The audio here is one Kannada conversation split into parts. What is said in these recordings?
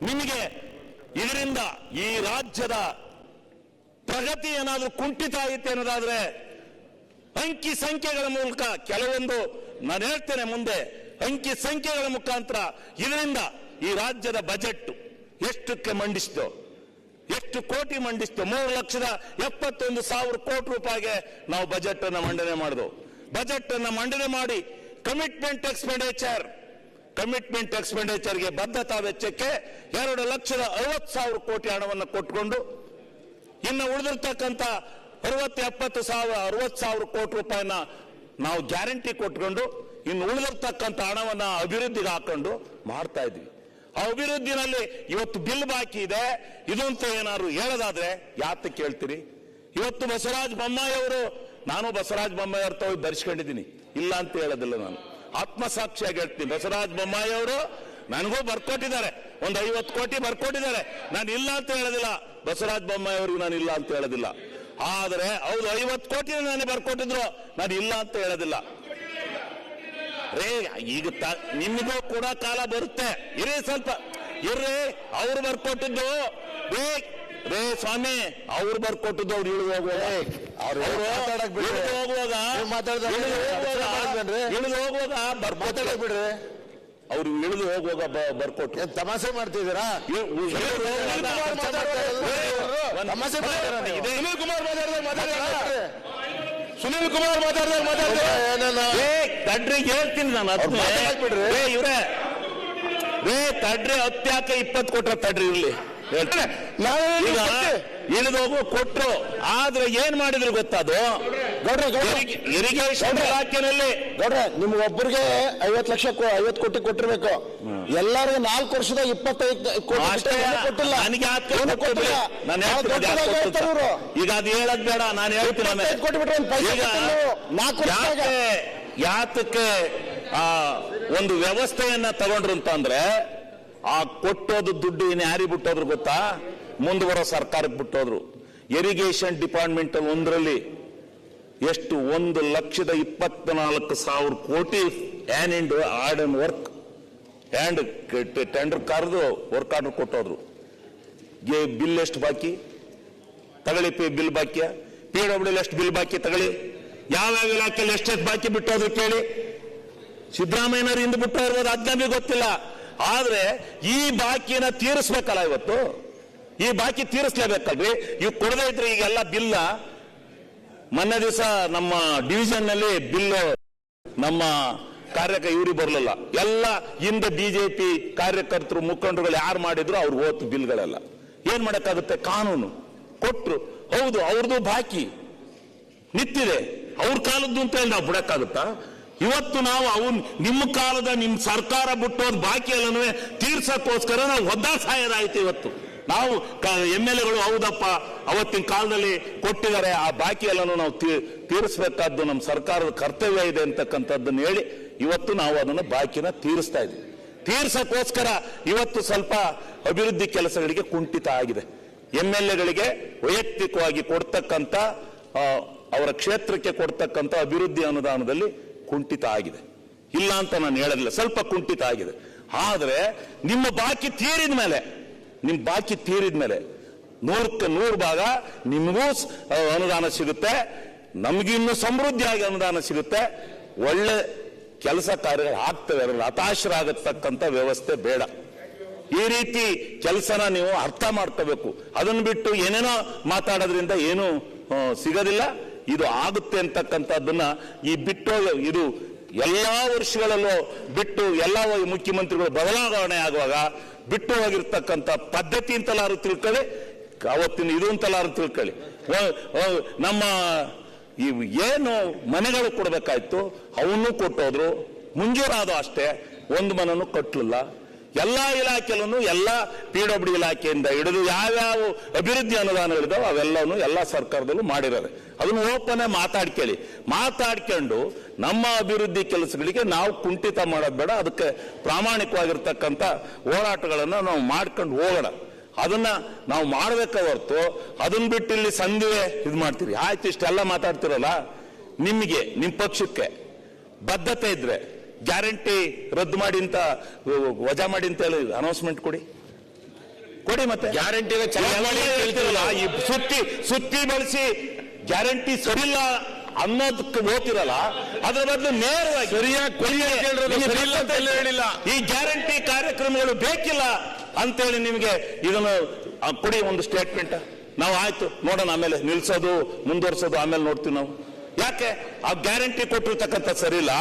ನಿಮಗೆ ಇದರಿಂದ ಈ ರಾಜ್ಯದ ಪ್ರಗತಿ ಏನಾದರೂ ಕುಂಠಿತ ಆಯಿತು ಅನ್ನೋದಾದ್ರೆ ಅಂಕಿ ಸಂಖ್ಯೆಗಳ ಮೂಲಕ ಕೆಲವೊಂದು ನಾನು ಹೇಳ್ತೇನೆ ಮುಂದೆ ಅಂಕಿ ಸಂಖ್ಯೆಗಳ ಮುಖಾಂತರ ಇದರಿಂದ ಈ ರಾಜ್ಯದ ಬಜೆಟ್ ಎಷ್ಟಕ್ಕೆ ಮಂಡಿಸಿತು, ಎಷ್ಟು ಕೋಟಿ ಮಂಡಿಸಿತು? 3,71,000 ಕೋಟಿ ರೂಪಾಯಿಗೆ ನಾವು ಬಜೆಟ್ ಅನ್ನು ಮಂಡನೆ ಮಾಡಿದ್ವು. ಬಜೆಟ್ ಅನ್ನು ಮಂಡನೆ ಮಾಡಿ ಕಮಿಟ್ಮೆಂಟ್ ಎಕ್ಸ್ಪೆಂಡಿಚರ್ಗೆ ಬದ್ಧತಾ ವೆಚ್ಚಕ್ಕೆ 2,60,000 ಕೋಟಿ ಹಣವನ್ನು ಕೊಟ್ಟುಕೊಂಡು ಇನ್ನು ಉಳಿದಿರ್ತಕ್ಕಂಥ 60,000 ಕೋಟಿ ರೂಪಾಯಿನ ನಾವು ಗ್ಯಾರಂಟಿ ಕೊಟ್ಕೊಂಡು ಇನ್ನು ಉಳಿದಿರ್ತಕ್ಕಂಥ ಹಣವನ್ನ ಅಭಿವೃದ್ಧಿಗೆ ಹಾಕೊಂಡು ಮಾಡ್ತಾ ಇದ್ವಿ. ಆ ಅಭಿವೃದ್ಧಿನಲ್ಲಿ ಇವತ್ತು ಬಿಲ್ ಬಾಕಿ ಇದೆ. ಇದು ಅಂತ ಏನಾದ್ರು ಹೇಳೋದಾದ್ರೆ ಯಾತ ಕೇಳ್ತೀರಿ? ಇವತ್ತು ಬಸವರಾಜ ಬೊಮ್ಮಾಯಿ ಅವರು, ನಾನು ಬಸವರಾಜ ಬೊಮ್ಮಾಯಿ ಅವ್ರ ಹೋಗಿ ಬರ್ಸ್ಕೊಂಡಿದ್ದೀನಿ, ಇಲ್ಲ ಅಂತ ಹೇಳೋದಿಲ್ಲ. ನಾನು ಆತ್ಮಸಾಕ್ಷಿಯಾಗಿ ಹೇಳ್ತೀನಿ, ಬಸವರಾಜ ಬೊಮ್ಮಾಯಿ ಅವರು ನನಗೂ ಬರ್ಕೊಟ್ಟಿದ್ದಾರೆ, ಒಂದು 50 ಕೋಟಿ ಬರ್ಕೊಟ್ಟಿದ್ದಾರೆ. ನಾನು ಇಲ್ಲ ಅಂತ ಹೇಳೋದಿಲ್ಲ, ಬಸವರಾಜ ಬೊಮ್ಮಾಯಿ ಅವ್ರಿಗೆ ನಾನು ಇಲ್ಲ ಅಂತ ಹೇಳೋದಿಲ್ಲ. ಆದರೆ ಹೌದು 50 ಕೋಟಿ ನನಗೆ ಬರ್ಕೊಟ್ಟಿದ್ರು, ನಾನು ಇಲ್ಲ ಅಂತ ಹೇಳೋದಿಲ್ಲ. ರೇ ಈಗ ನಿಮಗೂ ಕೂಡ ಕಾಲ ಬರುತ್ತೆ, ಇರೇ ಸ್ವಲ್ಪ ಇರ್ರಿ. ಅವ್ರು ಬರ್ಕೊಟ್ಟಿದ್ದು ರೇ ಸ್ವಾಮಿ, ಅವ್ರು ಬರ್ಕೊಟ್ಟಿದ್ದು ಅವ್ರು ಇಳಿದು ಹೋಗುವಾಗ ಬಿಡ್ರಿ, ಅವ್ರು ಇಳಿದು ಹೋಗುವಾಗ ಬರ್ಕೊಟ್ಟು ತಮಾಷೆ ಮಾಡ್ತಿದ್ದೀರಾ? ತಮಾಷೆ ಸುನೀಲ್ ಕುಮಾರ್ ತಡ್ರಿ ಹೇಳ್ತೀನಿ ನಾನು. ಇವ್ರೆ ತಡ್ರಿ 10 ಯಾಕೆ 20 ಕೊಟ್ರ ತಡ್ರಿ ಇರ್ಲಿ ಇಳಿದು ಹೋಗುವ ಕೊಟ್ರು. ಆದ್ರೆ ಏನ್ ಮಾಡಿದ್ರು ಗೊತ್ತದು? ಇರಿಗೇಷನ್ ಇಲಾಖೆನಲ್ಲಿ ನಿಮ್ಗೆ ಒಬ್ಬರಿಗೆ 50 ಕೋಟಿ ಕೊಟ್ಟಿರ್ಬೇಕು. ಎಲ್ಲರಿಗೂ 4 ವರ್ಷದ 25 ಕೋಟಿ ಕೊಟ್ಟಿಲ್ಲ. ಈಗ ಅದು ಹೇಳದ್ ಬೇಡ, ನಾನು ಹೇಳ್ತೀನಿ. ಯಾತಕ್ಕೆ ಒಂದು ವ್ಯವಸ್ಥೆಯನ್ನ ತಗೊಂಡ್ರು ಅಂತಂದ್ರೆ, ಆ ಕೊಟ್ಟೋದು ದುಡ್ಡು ಇನ್ನು ಯಾರಿಗೆ ಬಿಟ್ಟೋದ್ರು ಗೊತ್ತಾ? ಮುಂದುವರೋ ಸರ್ಕಾರಕ್ಕೆ ಬಿಟ್ಟೋದ್ರು. ಇರಿಗೇಷನ್ ಡಿಪಾರ್ಟ್ಮೆಂಟ್ ಒಂದರಲ್ಲಿ ಎಷ್ಟು 1,24,000 ಕೋಟಿ ಆರ್ಡ್ ಅಂಡ್ ವರ್ಕ್ ಹ್ಯಾಂಡ್ ಟೆಂಡರ್ ಕರೆದು ವರ್ಕ್ ಆರ್ಡರ್ ಕೊಟ್ಟೋದ್ರು. ಬಿಲ್ ಎಷ್ಟು ಬಾಕಿ ತಗೊಳ್ಳಿ, ಬಿಲ್ ಬಾಕಿ PWD ಎಷ್ಟು ಬಿಲ್ ಬಾಕಿ ತಗೊಳ್ಳಿ, ಯಾವ್ಯಾವ ಇಲಾಖೆಯಲ್ಲಿ ಎಷ್ಟೆಷ್ಟು ಬಾಕಿ ಬಿಟ್ಟೋದ್ರು ಕೇಳಿ. ಸಿದ್ದರಾಮಯ್ಯನವರು ಹಿಂದೆ ಬಿಟ್ಟು ಇರ್ಬೋದು, ಅದ್ ನಮಗೆ ಗೊತ್ತಿಲ್ಲ. ಆದ್ರೆ ಈ ಬಾಕಿನ ತೀರಿಸ್ಬೇಕಲ್ಲ, ಇವತ್ತು ಈ ಬಾಕಿ ತೀರಿಸ್ಲೇಬೇಕಲ್ರಿ. ಇವ್ ಕೊಡದೇ ಇದ್ರೆ ಈಗೆಲ್ಲ ಬಿಲ್ಲ. ಮೊನ್ನೆ ದಿವಸ ನಮ್ಮ ಡಿವಿಷನ್ ನಲ್ಲಿ ಬಿಲ್ಲು ನಮ್ಮ ಇವ್ರಿಗೆ ಬರಲಿಲ್ಲ. ಎಲ್ಲ ಹಿಂದೆ ಬಿಜೆಪಿ ಕಾರ್ಯಕರ್ತರು ಮುಖಂಡರುಗಳು ಯಾರು ಮಾಡಿದ್ರು ಅವ್ರು ಹೋತು ಬಿಲ್ಗಳೆಲ್ಲ. ಏನ್ ಮಾಡಕ್ಕಾಗುತ್ತೆ? ಕಾನೂನು ಕೊಟ್ರು, ಹೌದು ಅವ್ರದ್ದು ಬಾಕಿ ನಿಂತಿದೆ, ಅವ್ರ ಕಾಲದ್ದು ಅಂತ ಹೇಳಿ ನಾವು ಬಿಡಕ್ಕಾಗುತ್ತಾ? ಇವತ್ತು ನಾವು ನಿಮ್ಮ ಕಾಲದ ನಿಮ್ ಸರ್ಕಾರ ಬಿಟ್ಟೋದ್ ಬಾಕಿ ಎಲ್ಲನೂ ತೀರ್ಸಕ್ಕೋಸ್ಕರ ನಾವು ಒದ್ದಾಸಾಯದಾಯ್ತು. ಇವತ್ತು ನಾವು MLAಗಳು ಹೌದಪ್ಪ ಅವತ್ತಿನ ಕಾಲದಲ್ಲಿ ಕೊಟ್ಟಿದ್ದಾರೆ, ಆ ಬಾಕಿ ಎಲ್ಲನೂ ನಾವು ತೀರಿಸಬೇಕಾದ್ದು ನಮ್ಮ ಸರ್ಕಾರದ ಕರ್ತವ್ಯ ಇದೆ ಅಂತಕ್ಕಂಥದ್ದನ್ನು ಹೇಳಿ ಇವತ್ತು ನಾವು ಅದನ್ನು ಬಾಕಿನ ತೀರಿಸ್ತಾ ಇದ್ದೀವಿ. ತೀರ್ಸಕ್ಕೋಸ್ಕರ ಇವತ್ತು ಸ್ವಲ್ಪ ಅಭಿವೃದ್ಧಿ ಕೆಲಸಗಳಿಗೆ ಕುಂಠಿತ ಆಗಿದೆ. MLAಗಳಿಗೆ ವೈಯಕ್ತಿಕವಾಗಿ ಕೊಡ್ತಕ್ಕಂಥ ಅವರ ಕ್ಷೇತ್ರಕ್ಕೆ ಕೊಡ್ತಕ್ಕಂಥ ಅಭಿವೃದ್ಧಿ ಅನುದಾನದಲ್ಲಿ ಕುಂಠಿತ ಆಗಿದೆ. ಇಲ್ಲ ಅಂತ ನಾನು ಹೇಳಲಿಲ್ಲ, ಸ್ವಲ್ಪ ಕುಂಠಿತ ಆಗಿದೆ. ಆದ್ರೆ ನಿಮ್ಮ ಬಾಕಿ ತೀರಿದ ಮೇಲೆ 100ಕ್ಕೆ 100 ಭಾಗ ನಿಮಗೂ ಅನುದಾನ ಸಿಗುತ್ತೆ, ನಮಗಿನ್ನೂ ಸಮೃದ್ಧಿಯಾಗಿ ಅನುದಾನ ಸಿಗುತ್ತೆ. ಒಳ್ಳೆ ಕೆಲಸ ಕಾರ್ಯಗಳು ಆಗ್ತವೆ, ಅದರಲ್ಲಿ ಹತಾಶರಾಗತಕ್ಕಂಥ ವ್ಯವಸ್ಥೆ ಬೇಡ. ಈ ರೀತಿ ಕೆಲಸನ ನೀವು ಅರ್ಥ ಮಾಡ್ಕೋಬೇಕು. ಅದನ್ನು ಬಿಟ್ಟು ಏನೇನೋ ಮಾತಾಡೋದ್ರಿಂದ ಏನು ಸಿಗೋದಿಲ್ಲ. ಇದು ಆಗುತ್ತೆ ಅಂತಕ್ಕಂಥದ್ದನ್ನ ಈ ಇದು ಎಲ್ಲಾ ವರ್ಷಗಳಲ್ಲೂ ಬಿಟ್ಟು ಎಲ್ಲ ಮುಖ್ಯಮಂತ್ರಿಗಳು ಬದಲಾವಣೆ ಆಗುವಾಗ ಬಿಟ್ಟು ಹೋಗಿರ್ತಕ್ಕಂಥ ಪದ್ಧತಿ ಅಂತಲಾರು ತಿಳ್ಕೊಳ್ಳಿ, ಅವತ್ತಿನ ಇದು ಅಂತಲಾರು ತಿಳ್ಕೊಳ್ಳಿ. ನಮ್ಮ ಏನು ಮನೆಗಳು ಕೊಡ್ಬೇಕಾಯ್ತು ಅವನ್ನೂ ಕೊಟ್ಟೋದ್ರು, ಮುಂಜೂರಾದ ಅಷ್ಟೇ, ಒಂದು ಮನನ್ನು ಕಟ್ಟಲಿಲ್ಲ. ಎಲ್ಲಾ ಇಲಾಖೆಯಲ್ಲೂ ಎಲ್ಲ PWD ಇಲಾಖೆಯಿಂದ ಹಿಡಿದು ಯಾವ್ಯಾವ ಅಭಿವೃದ್ಧಿ ಅನುದಾನಗಳಿದಾವೆ ಅವೆಲ್ಲವೂ ಎಲ್ಲ ಸರ್ಕಾರದಲ್ಲೂ ಮಾಡಿದ್ದಾರೆ. ಅದನ್ನು ಓಪನ್ ಮಾತಾಡ್ಕೊಂಡು ನಮ್ಮ ಅಭಿವೃದ್ಧಿ ಕೆಲಸಗಳಿಗೆ ನಾವು ಕುಂಠಿತ ಮಾಡೋದು ಬೇಡ. ಅದಕ್ಕೆ ಪ್ರಾಮಾಣಿಕವಾಗಿರ್ತಕ್ಕಂಥ ಹೋರಾಟಗಳನ್ನು ನಾವು ಮಾಡ್ಕೊಂಡು ಹೋಗೋಣ. ಅದನ್ನ ನಾವು ಮಾಡಬೇಕ ಹೊರತು ಅದನ್ನ ಬಿಟ್ಟು ಇಲ್ಲಿ ಸಂಧಿವೆ ಇದು ಮಾಡ್ತೀರಿ. ಆಯ್ತು, ಇಷ್ಟೆಲ್ಲ ಮಾತಾಡ್ತಿರಲ್ಲ, ನಿಮಗೆ ನಿಮ್ಮ ಪಕ್ಷಕ್ಕೆ ಬದ್ಧತೆ ಇದ್ರೆ ಗ್ಯಾರಂಟಿ ರದ್ದು ಮಾಡಿ ಅಂತ ವಜಾ ಮಾಡಿ ಅಂತ ಹೇಳಿ ಅನೌನ್ಸ್ಮೆಂಟ್ ಕೊಡಿ. ಕೊಡಿ ಮತ್ತೆ ಗ್ಯಾರಂಟಿನ ಚೆನ್ನಾಗಿ ಮಾಡಿ ಅಂತ ಹೇಳ್ತೀರಲ್ಲ. ಈ ಸುತ್ತಿ ಬಳಸಿ ಗ್ಯಾರಂಟಿ ಸರಿಯಿಲ್ಲ ಅನ್ನೋದಕ್ಕೆ ಹೋಗ್ತಿರಲ್ಲ, ಅದರ ಬದಲು ನೇರವಾಗಿ ಸರಿಯಾಗಿ ಕೊಡಿ ಅಂತ ಹೇಳಿರೋದು ಸರಿ ಇಲ್ಲ ಅಂತ ಎಲ್ಲ ಹೇಳಿಲ್ಲ. ಈ ಗ್ಯಾರಂಟಿ ಕಾರ್ಯಕ್ರಮಗಳು ಬೇಕಿಲ್ಲ ಅಂತೇಳಿ ನಿಮಗೆ ಇದನ್ನು ಕೊಡಿ ಒಂದು ಸ್ಟೇಟ್ಮೆಂಟ್. ನಾವು ಆಯ್ತು ನೋಡೋಣ, ಆಮೇಲೆ ನಿಲ್ಸೋದು ಮುಂದುವರ್ಸೋದು ಆಮೇಲೆ ನೋಡ್ತೀವಿ ನಾವು. ಯಾಕೆ ಆ ಗ್ಯಾರಂಟಿ ಕೊಟ್ಟಿರ್ತಕ್ಕಂಥ ಸರಿ ಇಲ್ಲ.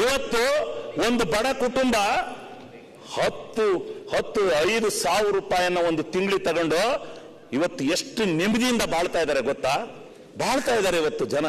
ಇವತ್ತು ಒಂದು ಬಡ ಕುಟುಂಬ 5,000 ರೂಪಾಯಿಯನ್ನ ಒಂದು ತಿಂಗಳು ತಗೊಂಡು ಇವತ್ತು ಎಷ್ಟು ನೆಮ್ಮದಿಯಿಂದ ಬಾಳ್ತಾ ಇದ್ದಾರೆ ಗೊತ್ತಾ? ಬಾಳ್ತಾ ಇದ್ದಾರೆ ಇವತ್ತು ಜನ.